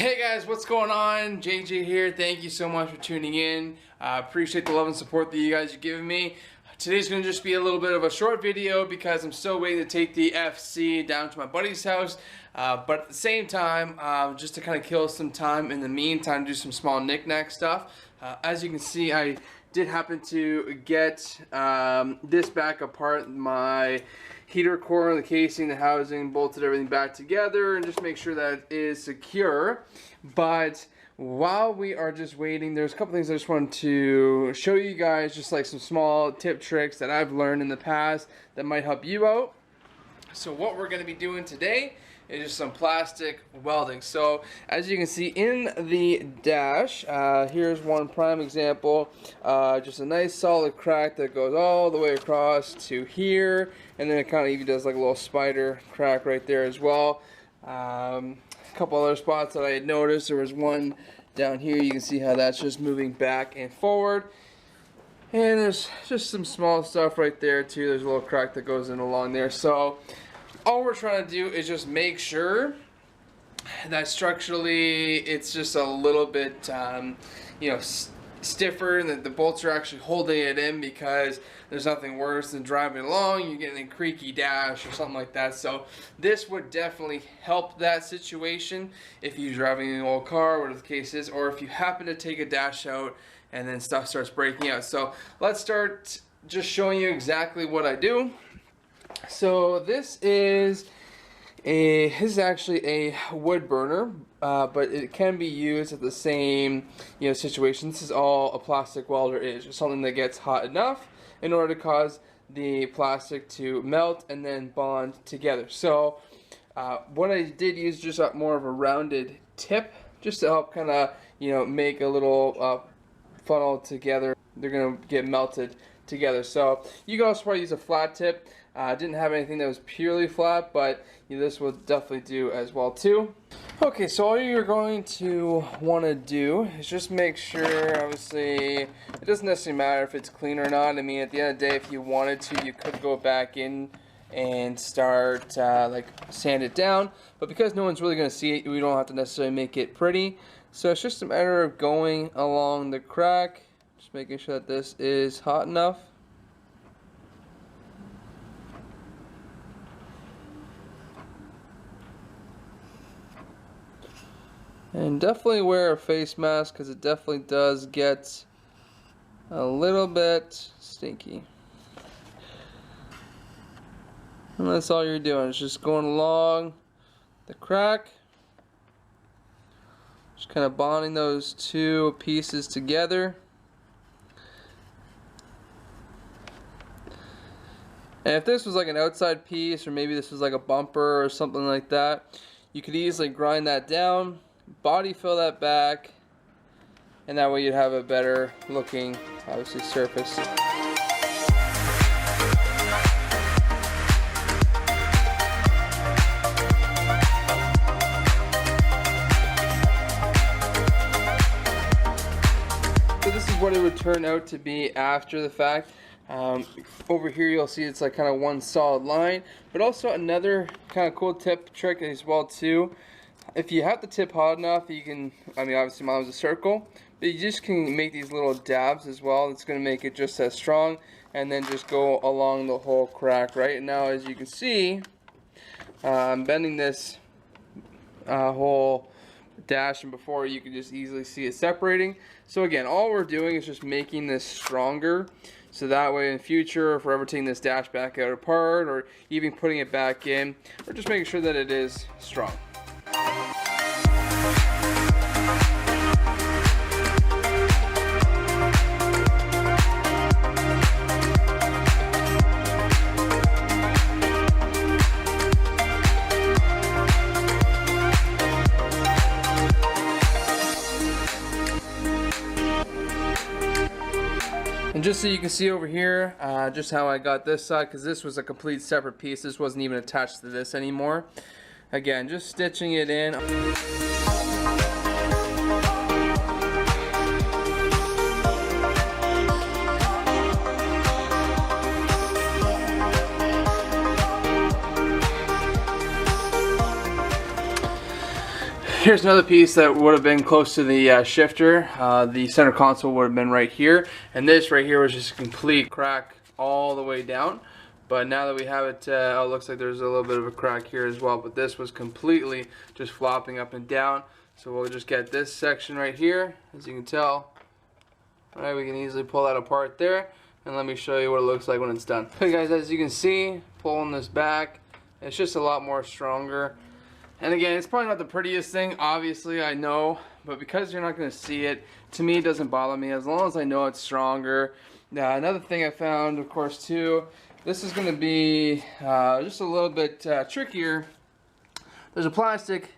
Hey guys, what's going on? JJ here. Thank you so much for tuning in. Appreciate the love and support that you guys are giving me. Today's going to just be a little bit of a short video because I'm still waiting to take the FC down to my buddy's house. But at the same time, just to kind of kill some time in the meantime, do some small knick-knack stuff. As you can see, I did happen to get this back apart, my heater core, the casing, the housing, bolted everything back together, and just make sure that it is secure. But while we are just waiting, there's a couple things I just wanted to show you guys, just like some small tip tricks that I've learned in the past that might help you out. So what we're going to be doing today is just some plastic welding. So as you can see in the dash, here's one prime example, just a nice solid crack that goes all the way across to here, and then it kind of even does like a little spider crack right there as well. A couple other spots that I had noticed, there was one down here, you can see how that's just moving back and forward. And there's just some small stuff right there too. There's a little crack that goes in along there. So all we're trying to do is just make sure that structurally it's just a little bit stiffer, and that the bolts are actually holding it in, because there's nothing worse than driving along, you're getting a creaky dash or something like that. So this would definitely help that situation if you're driving an old car, whatever the case is, or if you happen to take a dash out and then stuff starts breaking out. So let's start just showing you exactly what I do. So this is actually a wood burner, but it can be used at the same situation. This is all a plastic welder is, just something that gets hot enough in order to cause the plastic to melt and then bond together. So what I did use just more of a rounded tip, just to help kind of make a little funnel together. They're gonna get melted together. So you can also probably use a flat tip. Didn't have anything that was purely flat, but this will definitely do as well too. Okay, so all you're going to want to do is just make sure, obviously, it doesn't necessarily matter if it's clean or not. I mean, at the end of the day, if you wanted to, you could go back in and start like sand it down, but because no one's really going to see it, we don't have to necessarily make it pretty. So it's just a matter of going along the crack, just making sure that this is hot enough. And definitely wear a face mask, because it definitely does get a little bit stinky. And that's all you're doing, is just going along the crack, just kind of bonding those two pieces together. And if this was like an outside piece, or maybe this was like a bumper or something like that, you could easily grind that down, body fill that back, and that way you'd have a better looking, obviously, surface. So this is what it would turn out to be after the fact. Over here you'll see it's like kind of one solid line, but also another kind of cool tip trick as well too. If you have the tip hot enough, you can, I mean, obviously mine was a circle, but you just can make these little dabs as well. It's going to make it just as strong, and then just go along the whole crack. Right now, as you can see, I'm bending this whole dash, and before you can just easily see it separating. So again, all we're doing is just making this stronger, so that way in the future, if we're ever taking this dash back out apart, or even putting it back in, we're just making sure that it is strong. And just so you can see over here, just how I got this side, because this was a complete separate piece. This wasn't even attached to this anymore. Again, just stitching it in. here's another piece that would have been close to the shifter. The center console would have been right here, and this right here was just a complete crack all the way down. But now that we have it, oh, it looks like there's a little bit of a crack here as well, but this was completely just flopping up and down. So we'll just get this section right here, as you can tell. All right, we can easily pull that apart there, and let me show you what it looks like when it's done. Okay guys, as you can see, pulling this back, it's just a lot more stronger. And again, it's probably not the prettiest thing, obviously, I know, but because you're not going to see it, to me it doesn't bother me as long as I know it's stronger. Now, another thing I found, of course, too, this is going to be just a little bit trickier. There's a plastic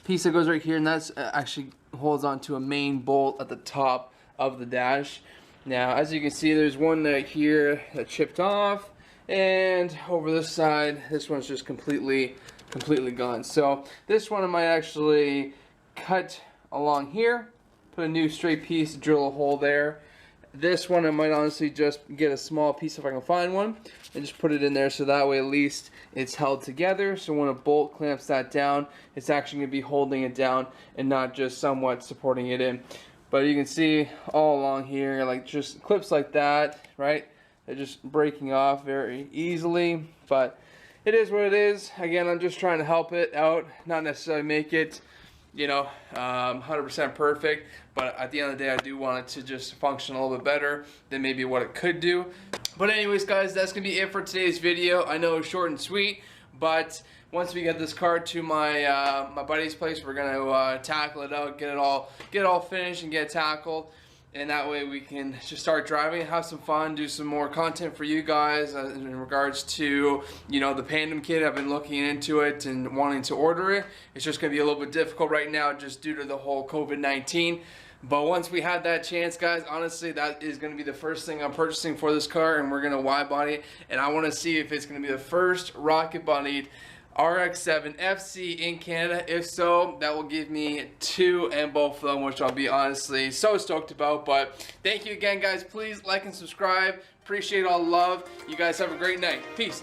piece that goes right here, and that's actually holds onto a main bolt at the top of the dash. Now, as you can see, there's one right here that chipped off, and over this side, this one's just completely gone. So this one I might actually cut along here, put a new straight piece, drill a hole there. This one I might honestly just get a small piece if I can find one and just put it in there, so that way at least it's held together, so when a bolt clamps that down, it's actually going to be holding it down and not just somewhat supporting it in. But you can see all along here, like just clips like that, right? They're just breaking off very easily, but it is what it is. Again, I'm just trying to help it out, not necessarily make it, you know, 100% perfect, but at the end of the day, I do want it to just function a little bit better than maybe what it could do. But anyways, guys, that's gonna be it for today's video. I know it's short and sweet, but once we get this car to my my buddy's place, we're gonna tackle it out, get it all finished and get it tackled. And that way we can just start driving, have some fun, do some more content for you guys in regards to, you know, the Pandem kit. I've been looking into it and wanting to order it. It's just going to be a little bit difficult right now just due to the whole COVID-19. But once we have that chance, guys, honestly, that is going to be the first thing I'm purchasing for this car, and we're going to wide body it. And I want to see if it's going to be the first rocket bodied RX-7 FC in Canada. If so, that will give me 2 and both of them, which I'll be honestly so stoked about. But thank you again, guys. Please like and subscribe. Appreciate all the love. You guys have a great night. Peace.